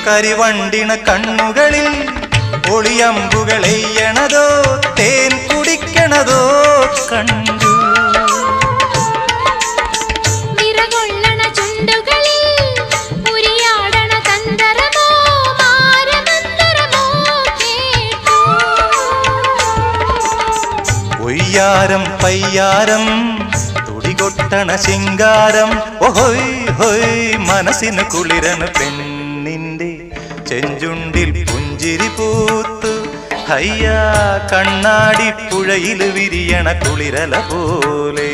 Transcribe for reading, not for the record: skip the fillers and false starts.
കരിവണ്ടിണ കണ്ണുകളിൽ ഒളിയമ്പുകളെയ്യണതോ തേൻ കുടിക്കണതോ കണ്ടു. വിറകൊള്ളണ ചുണ്ടുകളിൽ ഉരിയാടണ തന്ത്രമോ മാരമന്ത്രമോ കേട്ടു. ഒയ്യാരം പയ്യാരം തുടികൊട്ടണ ശിങ്കാരം ഓഹോയ് ഹോയ് മനസ്സിന് കുളിരന് പെണ്ണിന്റെ ചെഞ്ചുണ്ടിൽ പുഞ്ചിരി പൂത്തു. ഹയ്യാ കണ്ണാടി പുഴയിൽ വിരിയണ കുളിരല പോലെ.